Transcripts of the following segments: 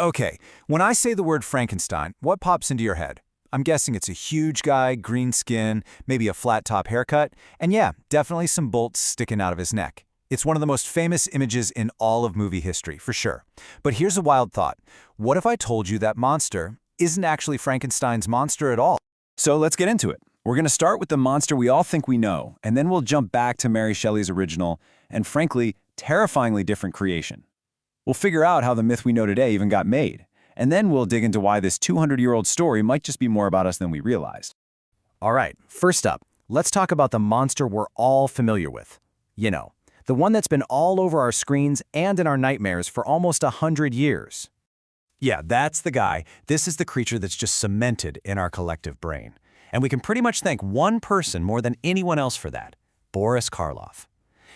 Okay, when I say the word Frankenstein, what pops into your head? I'm guessing it's a huge guy, green skin, maybe a flat top haircut, and yeah, definitely some bolts sticking out of his neck. It's one of the most famous images in all of movie history, for sure. But here's a wild thought. What if I told you that monster isn't actually Frankenstein's monster at all? So let's get into it. We're going to start with the monster we all think we know, and then we'll jump back to Mary Shelley's original and, frankly, terrifyingly different creation. We'll figure out how the myth we know today even got made, and then we'll dig into why this 200-year-old story might just be more about us than we realized. All right, first up, let's talk about the monster we're all familiar with. You know, the one that's been all over our screens and in our nightmares for almost 100 years. Yeah, that's the guy. This is the creature that's just cemented in our collective brain. And we can pretty much thank one person more than anyone else for that, Boris Karloff.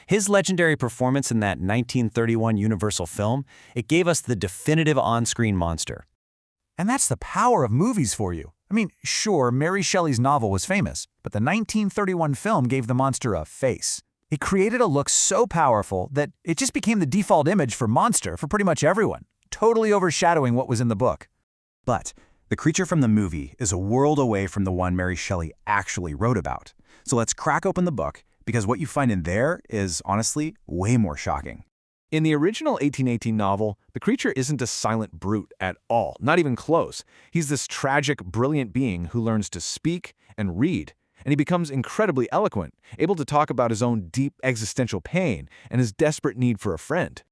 His legendary performance in that 1931 Universal film, it gave us the definitive on-screen monster. And that's the power of movies for you. I mean, sure, Mary Shelley's novel was famous, but the 1931 film gave the monster a face. It created a look so powerful that it just became the default image for monster for pretty much everyone, totally overshadowing what was in the book. But the creature from the movie is a world away from the one Mary Shelley actually wrote about. So let's crack open the book, because what you find in there is, honestly, way more shocking. In the original 1818 novel, the creature isn't a silent brute at all, not even close. He's this tragic, brilliant being who learns to speak and read, and he becomes incredibly eloquent, able to talk about his own deep existential pain and his desperate need for a friend.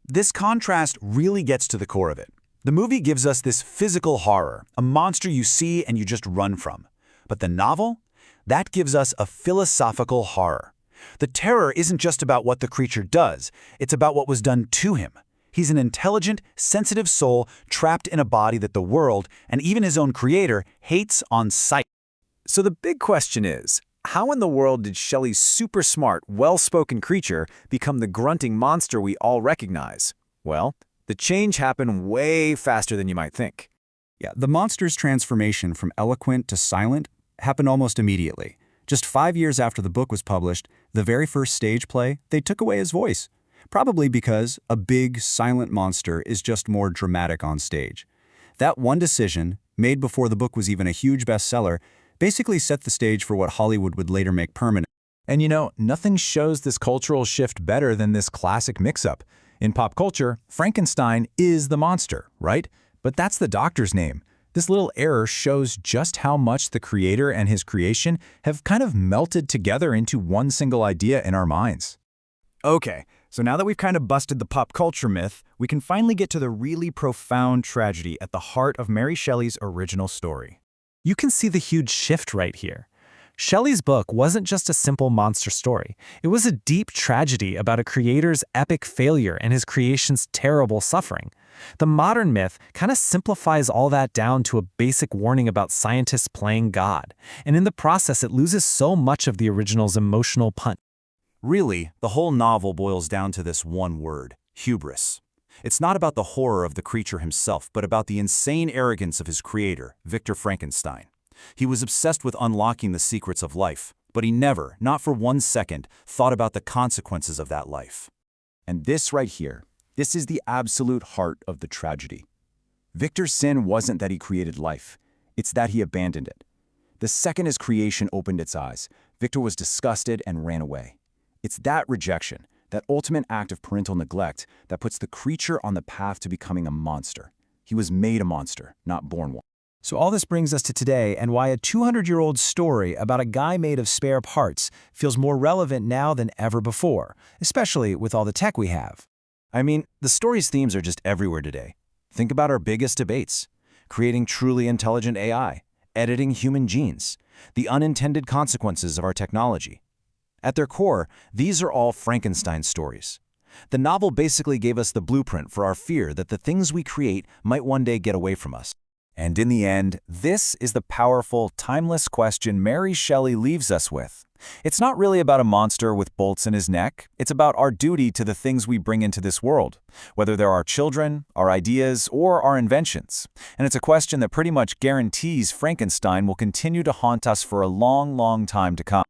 This contrast really gets to the core of it. The movie gives us this physical horror, a monster you see and you just run from. But the novel? That gives us a philosophical horror. The terror isn't just about what the creature does, it's about what was done to him. He's an intelligent, sensitive soul trapped in a body that the world, and even his own creator, hates on sight. So the big question is, how in the world did Shelley's super smart, well-spoken creature become the grunting monster we all recognize? Well, the change happened way faster than you might think. Yeah, the monster's transformation from eloquent to silent happened almost immediately. Just 5 years after the book was published, the very first stage play, they took away his voice. Probably because a big, silent monster is just more dramatic on stage. That one decision, made before the book was even a huge bestseller, basically set the stage for what Hollywood would later make permanent. And you know, nothing shows this cultural shift better than this classic mix-up. In pop culture, Frankenstein is the monster, right? But that's the doctor's name. This little error shows just how much the creator and his creation have kind of melted together into one single idea in our minds. Okay, so now that we've kind of busted the pop culture myth, we can finally get to the really profound tragedy at the heart of Mary Shelley's original story. You can see the huge shift right here. Shelley's book wasn't just a simple monster story. It was a deep tragedy about a creator's epic failure and his creation's terrible suffering. The modern myth kind of simplifies all that down to a basic warning about scientists playing God, and in the process it loses so much of the original's emotional punch. Really, the whole novel boils down to this one word, hubris. It's not about the horror of the creature himself, but about the insane arrogance of his creator, Victor Frankenstein. He was obsessed with unlocking the secrets of life, but he never, not for 1 second, thought about the consequences of that life. And this right here, this is the absolute heart of the tragedy. Victor's sin wasn't that he created life, it's that he abandoned it. The second his creation opened its eyes, Victor was disgusted and ran away. It's that rejection, that ultimate act of parental neglect, that puts the creature on the path to becoming a monster. He was made a monster, not born one. So all this brings us to today and why a 200-year-old story about a guy made of spare parts feels more relevant now than ever before, especially with all the tech we have. I mean, the story's themes are just everywhere today. Think about our biggest debates: creating truly intelligent AI, editing human genes, the unintended consequences of our technology. At their core, these are all Frankenstein stories. The novel basically gave us the blueprint for our fear that the things we create might one day get away from us. And in the end, this is the powerful, timeless question Mary Shelley leaves us with. It's not really about a monster with bolts in his neck. It's about our duty to the things we bring into this world, whether they're our children, our ideas, or our inventions. And it's a question that pretty much guarantees Frankenstein will continue to haunt us for a long, long time to come.